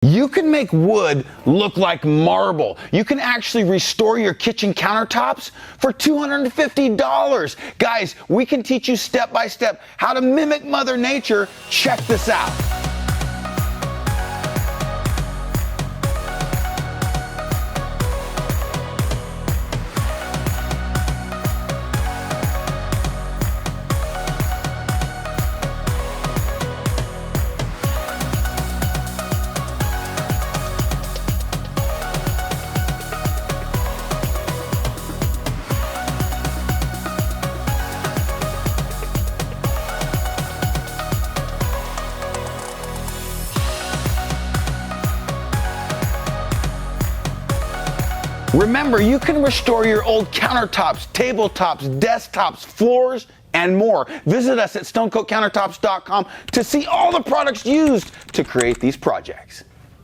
You can make wood look like marble. You can actually restore your kitchen countertops for $250. Guys, we can teach you step by step how to mimic Mother Nature. Check this out. Remember, you can restore your old countertops, tabletops, desktops, floors, and more. Visit us at stonecoatcountertops.com to see all the products used to create these projects.